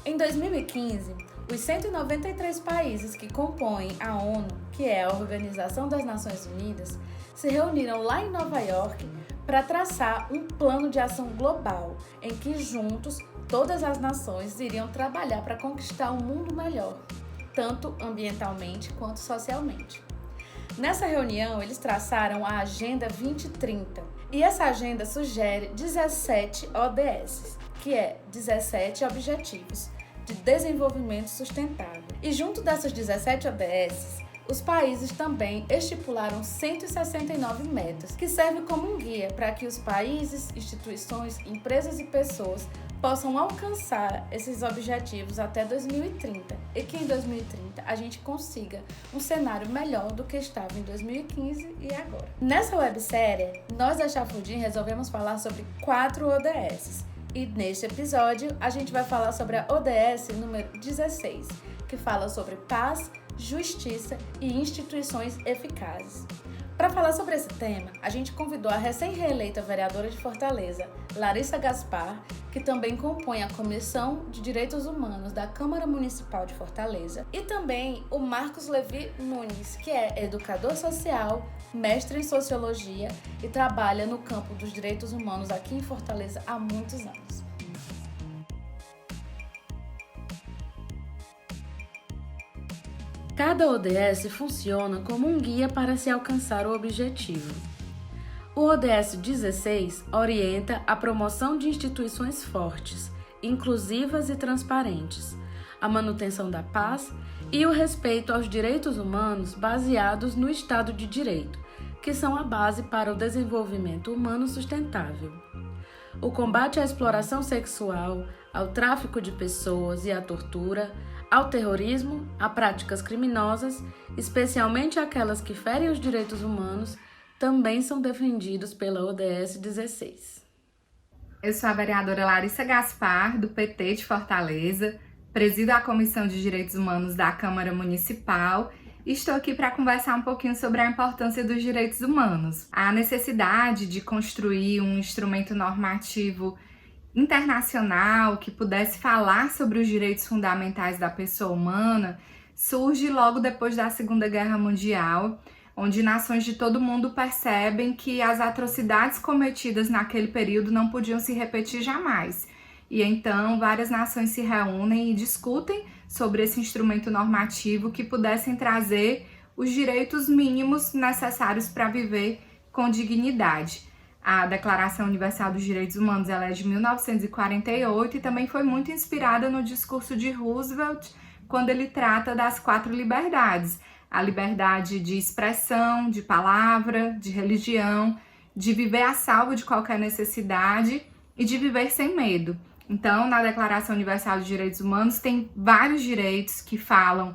Em 2015, os 193 países que compõem a ONU, que é a Organização das Nações Unidas, se reuniram lá em Nova York para traçar um plano de ação global em que juntos todas as nações iriam trabalhar para conquistar um mundo melhor, tanto ambientalmente quanto socialmente. Nessa reunião, eles traçaram a Agenda 2030 e essa agenda sugere 17 ODS, que é 17 Objetivos de Desenvolvimento Sustentável. E junto dessas 17 ODS, os países também estipularam 169 metas, que servem como um guia para que os países, instituições, empresas e pessoas possam alcançar esses objetivos até 2030 e que em 2030 a gente consiga um cenário melhor do que estava em 2015 e agora. Nessa websérie, nós da Chafudim resolvemos falar sobre 4 ODS e neste episódio a gente vai falar sobre a ODS número 16, que fala sobre paz, justiça e instituições eficazes. Para falar sobre esse tema, a gente convidou a recém-reeleita vereadora de Fortaleza, Larissa Gaspar, que também compõe a Comissão de Direitos Humanos da Câmara Municipal de Fortaleza, e também o Marcos Levi Nunes, que é educador social, mestre em Sociologia e trabalha no campo dos direitos humanos aqui em Fortaleza há muitos anos. Cada ODS funciona como um guia para se alcançar o objetivo. O ODS 16 orienta a promoção de instituições fortes, inclusivas e transparentes, a manutenção da paz e o respeito aos direitos humanos baseados no Estado de Direito, que são a base para o desenvolvimento humano sustentável. O combate à exploração sexual, ao tráfico de pessoas e à tortura, ao terrorismo, a práticas criminosas, especialmente aquelas que ferem os direitos humanos, também são defendidos pela ODS 16. Eu sou a vereadora Larissa Gaspar, do PT de Fortaleza, presido a Comissão de Direitos Humanos da Câmara Municipal e estou aqui para conversar um pouquinho sobre a importância dos direitos humanos, a necessidade de construir um instrumento normativo internacional que pudesse falar sobre os direitos fundamentais da pessoa humana surge logo depois da Segunda Guerra Mundial, onde nações de todo mundo percebem que as atrocidades cometidas naquele período não podiam se repetir jamais. E então várias nações se reúnem e discutem sobre esse instrumento normativo que pudessem trazer os direitos mínimos necessários para viver com dignidade. A Declaração Universal dos Direitos Humanos ela é de 1948 e também foi muito inspirada no discurso de Roosevelt, quando ele trata das 4 liberdades. A liberdade de expressão, de palavra, de religião, de viver a salvo de qualquer necessidade e de viver sem medo. Então, na Declaração Universal dos Direitos Humanos tem vários direitos que falam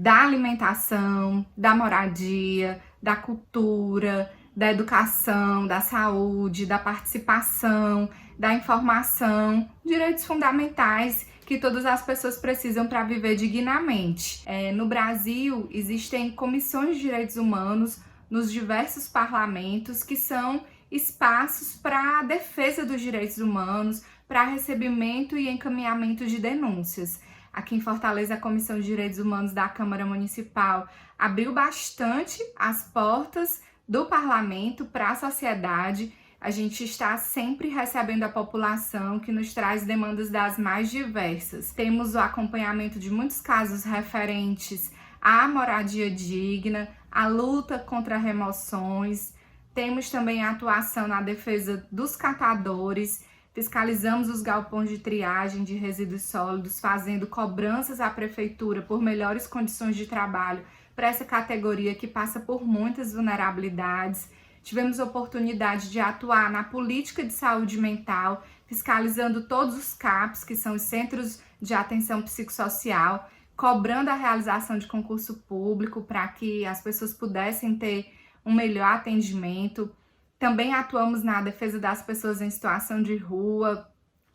da alimentação, da moradia, da cultura, da educação, da saúde, da participação, da informação, direitos fundamentais que todas as pessoas precisam para viver dignamente. No Brasil, existem comissões de direitos humanos nos diversos parlamentos que são espaços para a defesa dos direitos humanos, para recebimento e encaminhamento de denúncias. Aqui em Fortaleza, a Comissão de Direitos Humanos da Câmara Municipal abriu bastante as portas do parlamento para a sociedade. A gente está sempre recebendo a população que nos traz demandas das mais diversas. Temos o acompanhamento de muitos casos referentes à moradia digna, à luta contra remoções. Temos também a atuação na defesa dos catadores. Fiscalizamos os galpões de triagem de resíduos sólidos, fazendo cobranças à prefeitura por melhores condições de trabalho para essa categoria que passa por muitas vulnerabilidades. Tivemos oportunidade de atuar na política de saúde mental, fiscalizando todos os CAPs, que são os Centros de Atenção Psicossocial, cobrando a realização de concurso público para que as pessoas pudessem ter um melhor atendimento. Também atuamos na defesa das pessoas em situação de rua,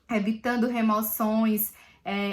evitando remoções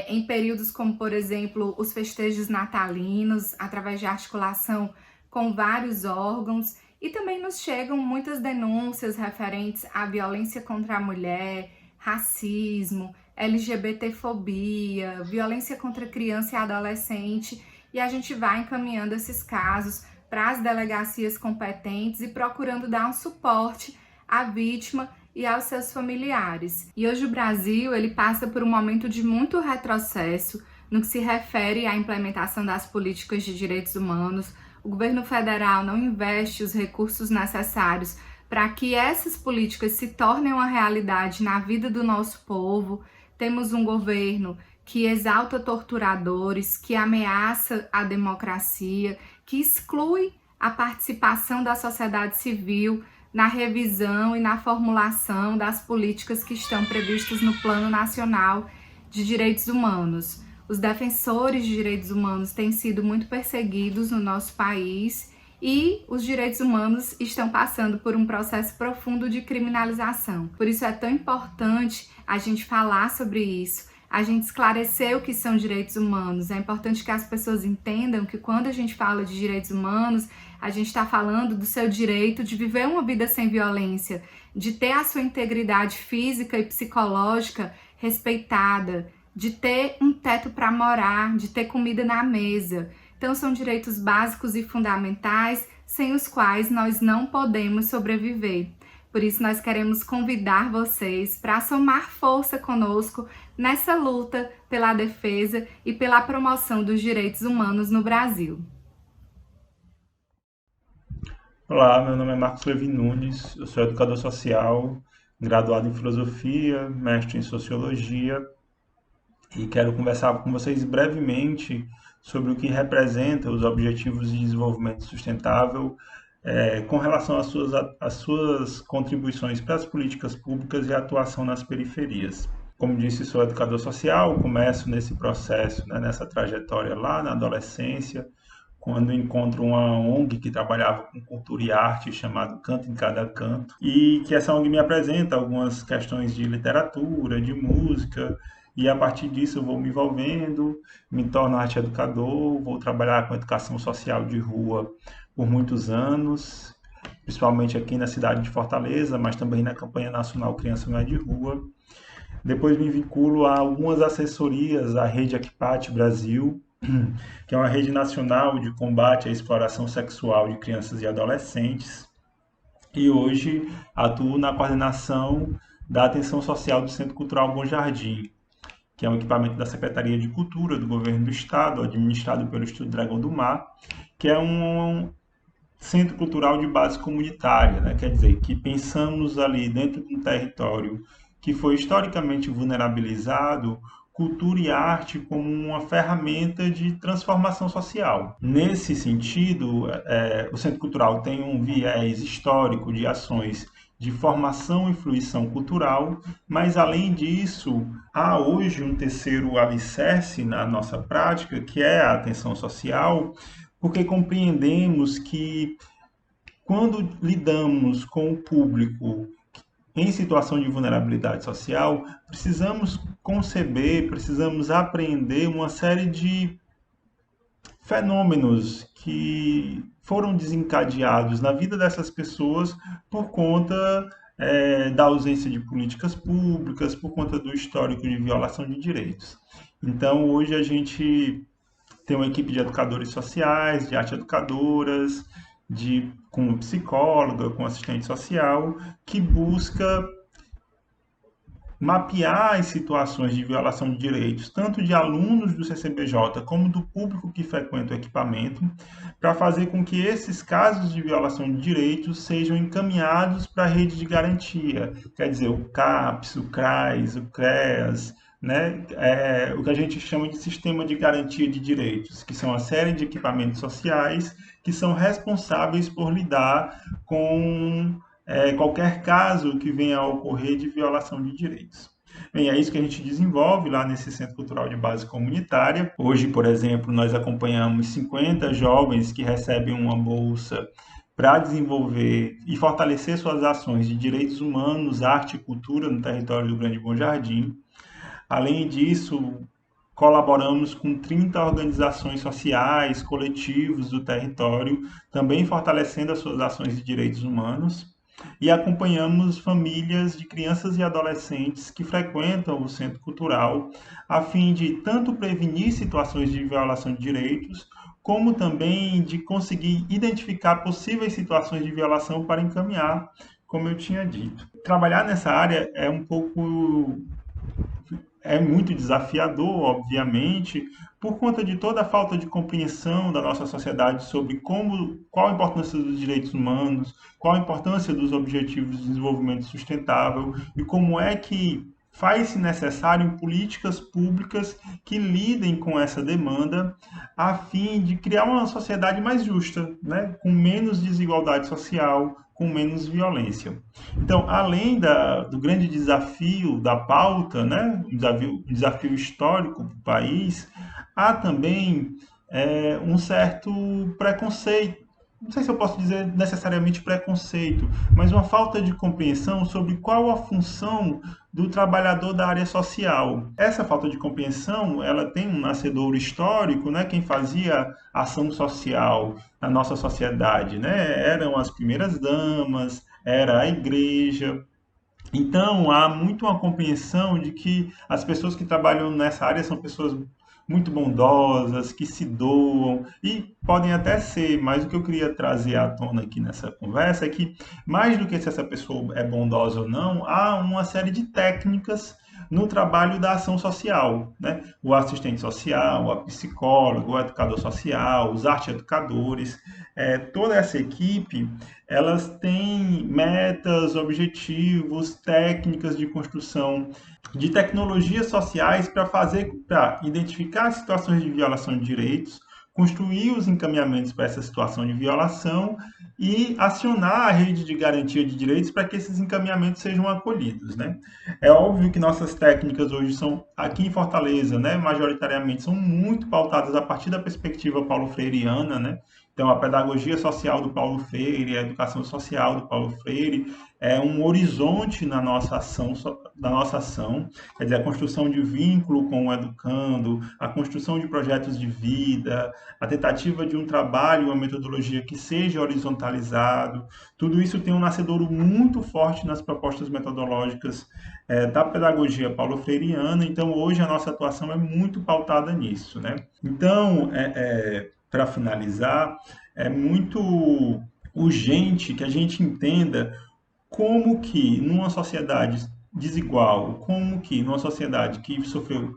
em períodos como, por exemplo, os festejos natalinos, através de articulação com vários órgãos. E também nos chegam muitas denúncias referentes à violência contra a mulher, racismo, LGBTfobia, violência contra criança e adolescente, e a gente vai encaminhando esses casos para as delegacias competentes e procurando dar um suporte à vítima e aos seus familiares. E hoje o Brasil, ele passa por um momento de muito retrocesso no que se refere à implementação das políticas de direitos humanos. O governo federal não investe os recursos necessários para que essas políticas se tornem uma realidade na vida do nosso povo. Temos um governo que exalta torturadores, que ameaça a democracia, que exclui a participação da sociedade civil na revisão e na formulação das políticas que estão previstas no Plano Nacional de Direitos Humanos. Os defensores de direitos humanos têm sido muito perseguidos no nosso país e os direitos humanos estão passando por um processo profundo de criminalização. Por isso é tão importante a gente falar sobre isso, a gente esclarecer o que são direitos humanos. É importante que as pessoas entendam que quando a gente fala de direitos humanos, a gente está falando do seu direito de viver uma vida sem violência, de ter a sua integridade física e psicológica respeitada, de ter um teto para morar, de ter comida na mesa. Então são direitos básicos e fundamentais sem os quais nós não podemos sobreviver. Por isso nós queremos convidar vocês para somar força conosco nessa luta pela defesa e pela promoção dos direitos humanos no Brasil. Olá, meu nome é Marcos Levi Nunes, eu sou educador social, graduado em filosofia, mestre em sociologia e quero conversar com vocês brevemente sobre o que representa os Objetivos de Desenvolvimento Sustentável com relação às suas contribuições para as políticas públicas e a atuação nas periferias. Como disse, sou educador social, começo nesse processo, nessa trajetória lá na adolescência, quando encontro uma ONG que trabalhava com cultura e arte, chamado Canto em Cada Canto, e que essa ONG me apresenta algumas questões de literatura, de música, e a partir disso eu vou me envolvendo, me torno arte educador, vou trabalhar com educação social de rua por muitos anos, principalmente aqui na cidade de Fortaleza, mas também na campanha nacional Criança Não é de Rua. Depois me vinculo a algumas assessorias à Rede Equipate Brasil, que é uma rede nacional de combate à exploração sexual de crianças e adolescentes. E hoje atuo na coordenação da atenção social do Centro Cultural Bom Jardim, que é um equipamento da Secretaria de Cultura do Governo do Estado, administrado pelo Instituto Dragão do Mar, que é um centro cultural de base comunitária, quer dizer, que pensamos ali dentro de um território que foi historicamente vulnerabilizado, cultura e arte como uma ferramenta de transformação social. Nesse sentido, o Centro Cultural tem um viés histórico de ações de formação e fruição cultural, mas além disso, há hoje um terceiro alicerce na nossa prática, que é a atenção social, porque compreendemos que quando lidamos com o público em situação de vulnerabilidade social, precisamos conceber, precisamos apreender uma série de fenômenos que foram desencadeados na vida dessas pessoas por conta da ausência de políticas públicas, por conta do histórico de violação de direitos. Então, hoje a gente tem uma equipe de educadores sociais, de arte educadoras, com psicóloga, com assistente social, que busca mapear as situações de violação de direitos, tanto de alunos do CCBJ como do público que frequenta o equipamento, para fazer com que esses casos de violação de direitos sejam encaminhados para a rede de garantia, quer dizer, o CAPS, o CRAS, o CREAS, o que a gente chama de sistema de garantia de direitos, que são a série de equipamentos sociais que são responsáveis por lidar com qualquer caso que venha a ocorrer de violação de direitos. Bem, é isso que a gente desenvolve lá nesse Centro Cultural de Base Comunitária. Hoje, por exemplo, nós acompanhamos 50 jovens que recebem uma bolsa para desenvolver e fortalecer suas ações de direitos humanos, arte e cultura no território do Grande Bom Jardim. Além disso, colaboramos com 30 organizações sociais, coletivos do território, também fortalecendo as suas ações de direitos humanos. e acompanhamos famílias de crianças e adolescentes que frequentam o centro cultural, a fim de tanto prevenir situações de violação de direitos, como também de conseguir identificar possíveis situações de violação para encaminhar, como eu tinha dito. Trabalhar nessa área é muito desafiador, obviamente, por conta de toda a falta de compreensão da nossa sociedade sobre qual a importância dos direitos humanos, qual a importância dos objetivos de desenvolvimento sustentável e como é que faz-se necessário políticas públicas que lidem com essa demanda a fim de criar uma sociedade mais justa, né? Com menos desigualdade social, com menos violência. Então, além do grande desafio da pauta, né, um desafio histórico para o país, há também um certo preconceito. Não sei se eu posso dizer necessariamente preconceito, mas uma falta de compreensão sobre qual a função do trabalhador da área social. Essa falta de compreensão, ela tem um nascedouro histórico, né? Quem fazia ação social na nossa sociedade, né? Eram as primeiras damas, era a igreja. Então, há muito uma compreensão de que as pessoas que trabalham nessa área são pessoas muito bondosas, que se doam e podem até ser, mas o que eu queria trazer à tona aqui nessa conversa é que, mais do que se essa pessoa é bondosa ou não, há uma série de técnicas no trabalho da ação social, né? O assistente social, a psicóloga, o educador social, os arte-educadores, toda essa equipe, elas têm metas, objetivos, técnicas de construção de tecnologias sociais para identificar situações de violação de direitos, construir os encaminhamentos para essa situação de violação e acionar a rede de garantia de direitos para que esses encaminhamentos sejam acolhidos, né? É óbvio que nossas técnicas hoje são, aqui em Fortaleza, né, majoritariamente, são muito pautadas a partir da perspectiva paulo-freireana, né? Então, a pedagogia social do Paulo Freire, a educação social do Paulo Freire, é um horizonte na nossa ação, quer dizer, a construção de vínculo com o educando, a construção de projetos de vida, a tentativa de um trabalho, uma metodologia que seja horizontalizado, tudo isso tem um nascedouro muito forte nas propostas metodológicas da pedagogia paulo-freiriana, então hoje a nossa atuação é muito pautada nisso, né? Então, para finalizar, é muito urgente que a gente entenda como que numa sociedade desigual, como que numa sociedade que sofreu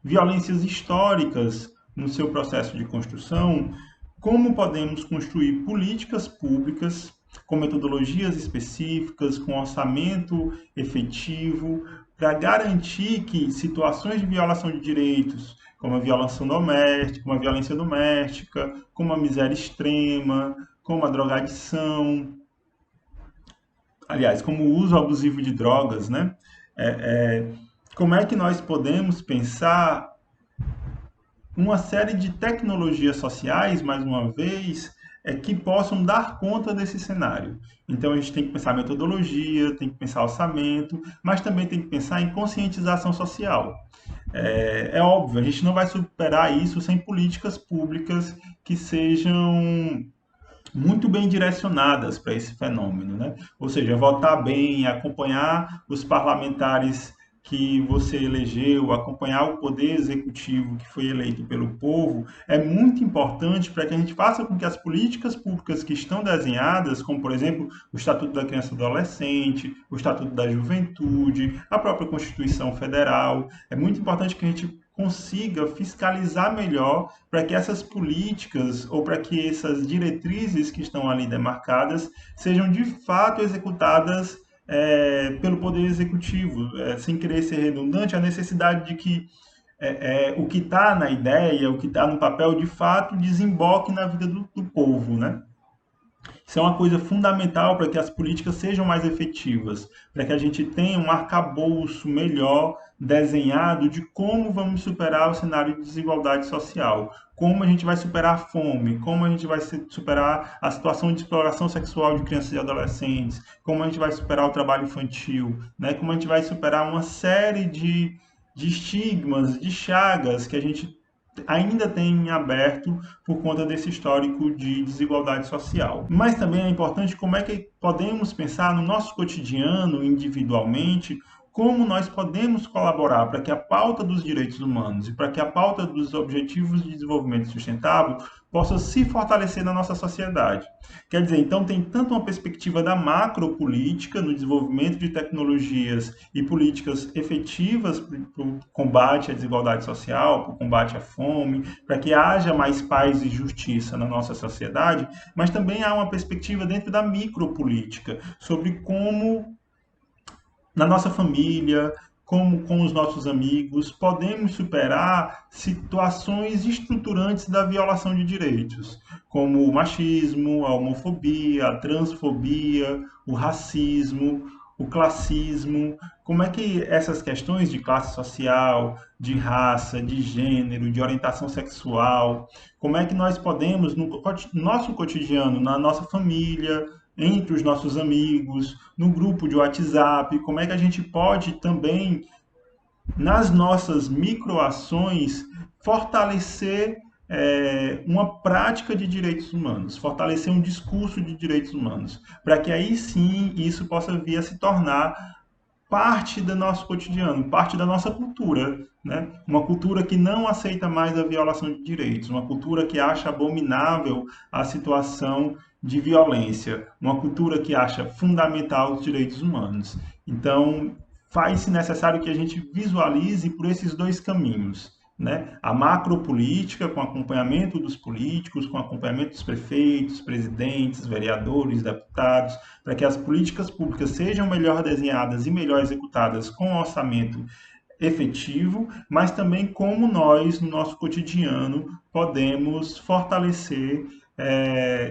violências históricas no seu processo de construção, como podemos construir políticas públicas com metodologias específicas, com orçamento efetivo, para garantir que situações de violação de direitos, como a violação doméstica, como a violência doméstica, como a miséria extrema, como a drogadição, aliás, como o uso abusivo de drogas, né? Como é que nós podemos pensar uma série de tecnologias sociais, mais uma vez, que possam dar conta desse cenário. Então, a gente tem que pensar metodologia, tem que pensar orçamento, mas também tem que pensar em conscientização social. É óbvio, a gente não vai superar isso sem políticas públicas que sejam muito bem direcionadas para esse fenômeno, né? Ou seja, votar bem, acompanhar os parlamentares que você elegeu, acompanhar o poder executivo que foi eleito pelo povo, é muito importante para que a gente faça com que as políticas públicas que estão desenhadas, como, por exemplo, o Estatuto da Criança e do Adolescente, o Estatuto da Juventude, a própria Constituição Federal, é muito importante que a gente consiga fiscalizar melhor para que essas políticas ou para que essas diretrizes que estão ali demarcadas sejam de fato executadas pelo Poder Executivo, sem querer ser redundante, a necessidade de que o que está na ideia, o que está no papel, de fato, desemboque na vida do povo, né? Isso é uma coisa fundamental para que as políticas sejam mais efetivas, para que a gente tenha um arcabouço melhor desenhado de como vamos superar o cenário de desigualdade social, como a gente vai superar a fome, como a gente vai superar a situação de exploração sexual de crianças e adolescentes, como a gente vai superar o trabalho infantil, né? Como a gente vai superar uma série de estigmas, de chagas que a gente ainda tem em aberto por conta desse histórico de desigualdade social. Mas também é importante como é que podemos pensar no nosso cotidiano, individualmente, como nós podemos colaborar para que a pauta dos direitos humanos e para que a pauta dos objetivos de desenvolvimento sustentável possa se fortalecer na nossa sociedade. Quer dizer, então tem tanto uma perspectiva da macropolítica no desenvolvimento de tecnologias e políticas efetivas para o combate à desigualdade social, para o combate à fome, para que haja mais paz e justiça na nossa sociedade, mas também há uma perspectiva dentro da micropolítica sobre como na nossa família, como com os nossos amigos, podemos superar situações estruturantes da violação de direitos, como o machismo, a homofobia, a transfobia, o racismo, o classismo. Como é que essas questões de classe social, de raça, de gênero, de orientação sexual, como é que nós podemos, no nosso cotidiano, na nossa família, entre os nossos amigos, no grupo de WhatsApp, como é que a gente pode também, nas nossas microações, fortalecer uma prática de direitos humanos, fortalecer um discurso de direitos humanos, para que aí sim isso possa vir a se tornar parte do nosso cotidiano, parte da nossa cultura, né? Uma cultura que não aceita mais a violação de direitos, uma cultura que acha abominável a situação de violência, uma cultura que acha fundamental os direitos humanos. Então, faz-se necessário que a gente visualize por esses dois caminhos, né? A macropolítica, com acompanhamento dos políticos, com acompanhamento dos prefeitos, presidentes, vereadores, deputados, para que as políticas públicas sejam melhor desenhadas e melhor executadas com um orçamento efetivo, mas também como nós, no nosso cotidiano, podemos fortalecer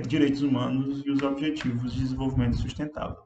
direitos humanos e os objetivos de desenvolvimento sustentável.